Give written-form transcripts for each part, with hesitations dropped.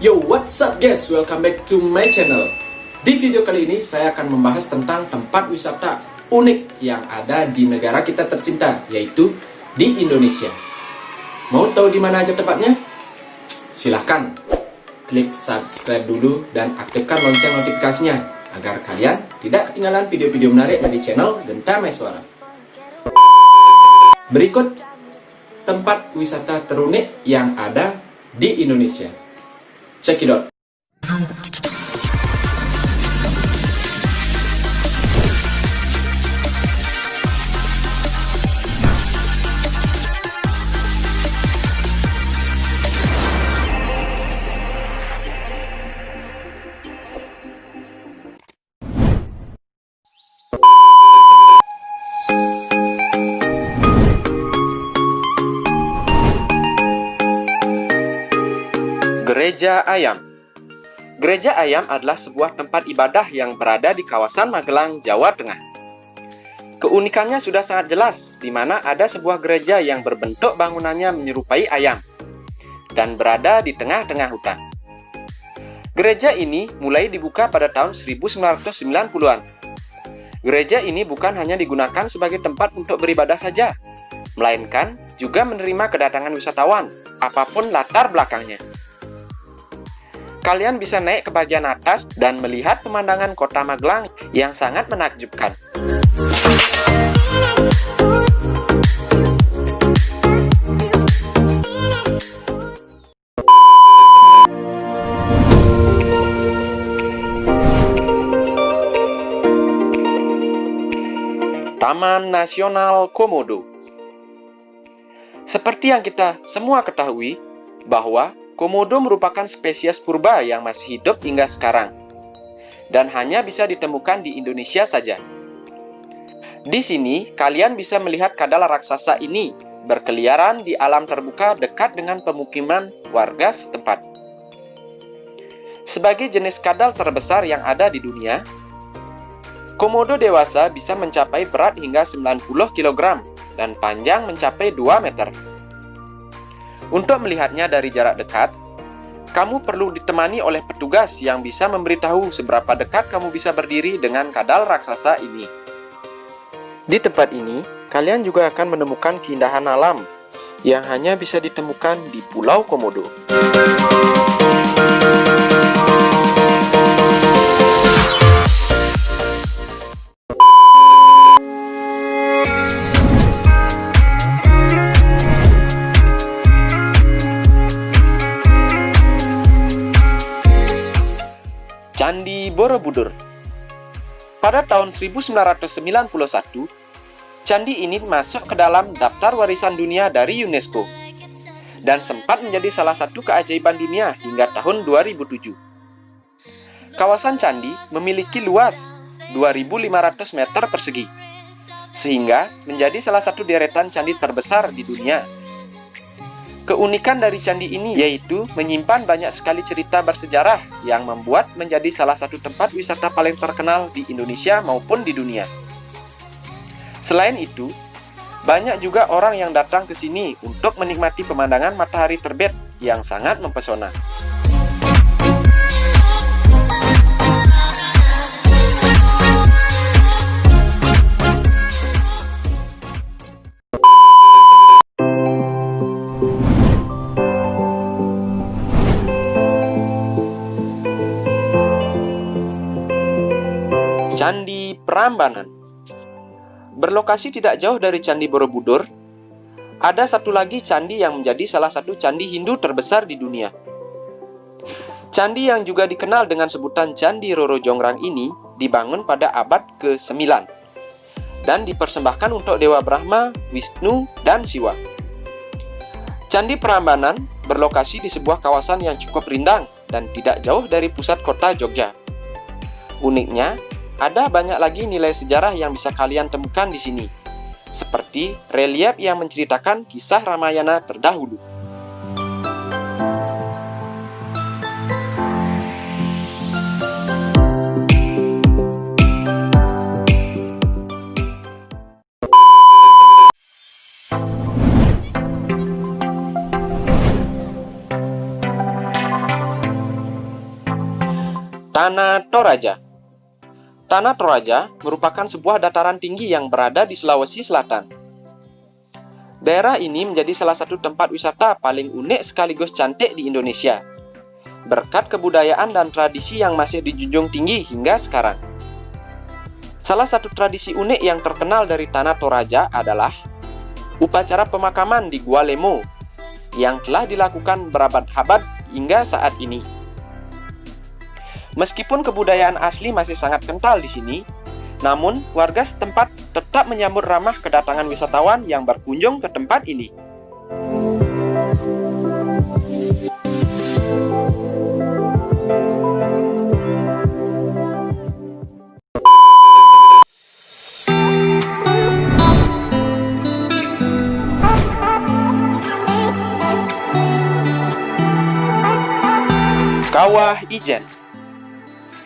Yo, what's up guys? Welcome back to my channel. Di video kali ini saya akan membahas tentang tempat wisata unik yang ada di negara kita tercinta, yaitu di Indonesia. Mau tahu di mana aja tepatnya? Silahkan klik subscribe dulu dan aktifkan lonceng notifikasinya agar kalian tidak ketinggalan video-video menarik dari channel Genta Maiswara. Berikut tempat wisata terunik yang ada di Indonesia. Check it out. Gereja Ayam. Gereja Ayam adalah sebuah tempat ibadah yang berada di kawasan Magelang, Jawa Tengah. Keunikannya sudah sangat jelas, di mana ada sebuah gereja yang berbentuk bangunannya menyerupai ayam dan berada di tengah-tengah hutan. Gereja ini mulai dibuka pada tahun 1990-an. Gereja ini bukan hanya digunakan sebagai tempat untuk beribadah saja, melainkan juga menerima kedatangan wisatawan, apapun latar belakangnya. Kalian bisa naik ke bagian atas dan melihat pemandangan kota Magelang yang sangat menakjubkan. Taman Nasional Komodo. Seperti yang kita semua ketahui, bahwa Komodo merupakan spesies purba yang masih hidup hingga sekarang, dan hanya bisa ditemukan di Indonesia saja. Di sini, kalian bisa melihat kadal raksasa ini berkeliaran di alam terbuka dekat dengan pemukiman warga setempat. Sebagai jenis kadal terbesar yang ada di dunia, Komodo dewasa bisa mencapai berat hingga 90 kg dan panjang mencapai 2 meter. Untuk melihatnya dari jarak dekat, kamu perlu ditemani oleh petugas yang bisa memberitahu seberapa dekat kamu bisa berdiri dengan kadal raksasa ini. Di tempat ini, kalian juga akan menemukan keindahan alam yang hanya bisa ditemukan di Pulau Komodo. Candi Borobudur. Pada tahun 1991, candi ini masuk ke dalam daftar warisan dunia dari UNESCO dan sempat menjadi salah satu keajaiban dunia hingga tahun 2007. Kawasan candi memiliki luas 2.500 meter persegi, sehingga menjadi salah satu deretan candi terbesar di dunia. Keunikan dari candi ini yaitu menyimpan banyak sekali cerita bersejarah yang membuat menjadi salah satu tempat wisata paling terkenal di Indonesia maupun di dunia. Selain itu, banyak juga orang yang datang ke sini untuk menikmati pemandangan matahari terbit yang sangat mempesona. Candi Prambanan. Berlokasi tidak jauh dari Candi Borobudur, ada satu lagi candi yang menjadi salah satu candi Hindu terbesar di dunia. Candi yang juga dikenal dengan sebutan Candi Roro Jonggrang ini dibangun pada abad ke-9 dan dipersembahkan untuk Dewa Brahma, Wisnu, dan Siwa. Candi Prambanan berlokasi di sebuah kawasan yang cukup rindang dan tidak jauh dari pusat kota Jogja. Uniknya, ada banyak lagi nilai sejarah yang bisa kalian temukan di sini, seperti relief yang menceritakan kisah Ramayana terdahulu. Tanah Toraja. Tanah Toraja merupakan sebuah dataran tinggi yang berada di Sulawesi Selatan. Daerah ini menjadi salah satu tempat wisata paling unik sekaligus cantik di Indonesia, berkat kebudayaan dan tradisi yang masih dijunjung tinggi hingga sekarang. Salah satu tradisi unik yang terkenal dari Tanah Toraja adalah upacara pemakaman di Gua Lemo yang telah dilakukan berabad-abad hingga saat ini. Meskipun kebudayaan asli masih sangat kental di sini, namun warga setempat tetap menyambut ramah kedatangan wisatawan yang berkunjung ke tempat ini. Kawah Ijen.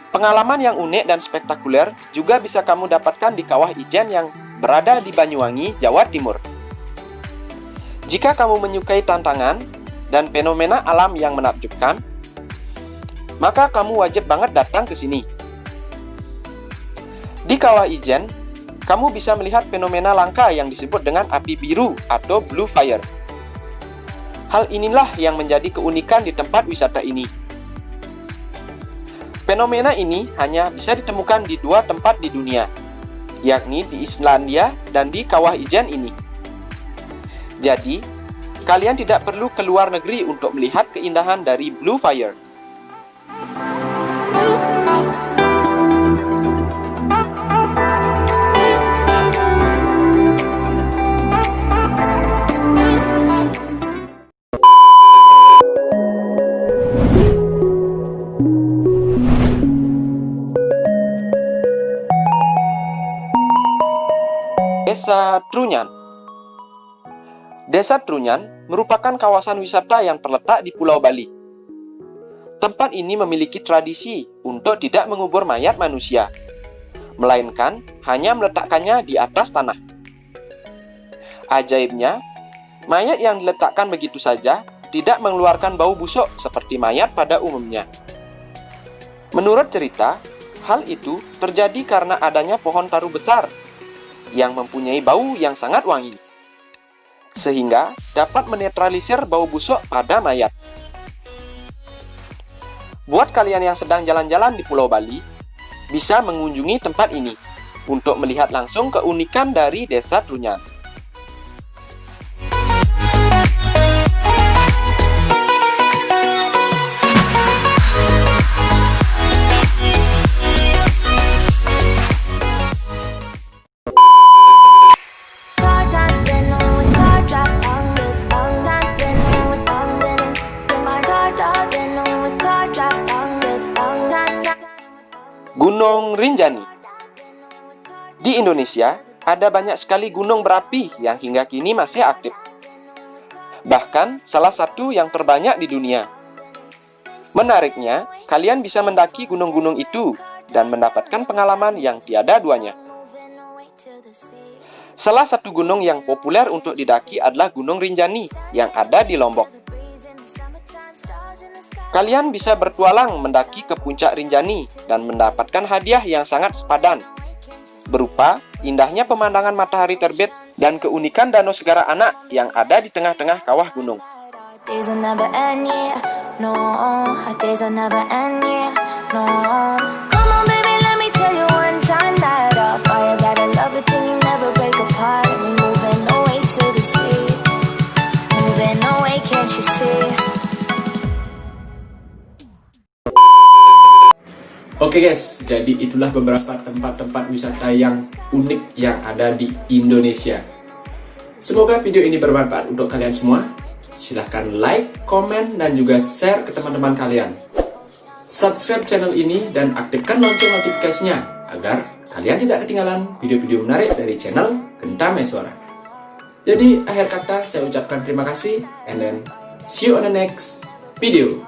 Pengalaman yang unik dan spektakuler juga bisa kamu dapatkan di Kawah Ijen yang berada di Banyuwangi, Jawa Timur. Jika kamu menyukai tantangan dan fenomena alam yang menakjubkan, maka kamu wajib banget datang ke sini. Di Kawah Ijen, kamu bisa melihat fenomena langka yang disebut dengan api biru atau blue fire. Hal inilah yang menjadi keunikan di tempat wisata ini. Fenomena ini hanya bisa ditemukan di dua tempat di dunia, yakni di Islandia dan di Kawah Ijen ini. Jadi, kalian tidak perlu keluar negeri untuk melihat keindahan dari Blue Fire. Desa Trunyan. Desa Trunyan merupakan kawasan wisata yang terletak di Pulau Bali. Tempat ini memiliki tradisi untuk tidak mengubur mayat manusia, melainkan hanya meletakkannya di atas tanah. Ajaibnya, mayat yang diletakkan begitu saja tidak mengeluarkan bau busuk seperti mayat pada umumnya. Menurut cerita, hal itu terjadi karena adanya pohon taru besar yang mempunyai bau yang sangat wangi, sehingga dapat menetralisir bau busuk pada mayat. Buat kalian yang sedang jalan-jalan di Pulau Bali, bisa mengunjungi tempat ini untuk melihat langsung keunikan dari Desa Trunyan. Gunung Rinjani. Di Indonesia, ada banyak sekali gunung berapi yang hingga kini masih aktif. Bahkan, salah satu yang terbanyak di dunia. Menariknya, kalian bisa mendaki gunung-gunung itu dan mendapatkan pengalaman yang tiada duanya. Salah satu gunung yang populer untuk didaki adalah Gunung Rinjani yang ada di Lombok. Kalian bisa bertualang mendaki ke puncak Rinjani dan mendapatkan hadiah yang sangat sepadan, berupa indahnya pemandangan matahari terbit dan keunikan Danau Segara Anak yang ada di tengah-tengah kawah gunung. Oke guys, jadi itulah beberapa tempat-tempat wisata yang unik yang ada di Indonesia. Semoga video ini bermanfaat untuk kalian semua. Silahkan like, komen, dan juga share ke teman-teman kalian. Subscribe channel ini dan aktifkan lonceng notifikasinya agar kalian tidak ketinggalan video-video menarik dari channel Genta Maiswara. Jadi akhir kata saya ucapkan terima kasih and then see you on the next video.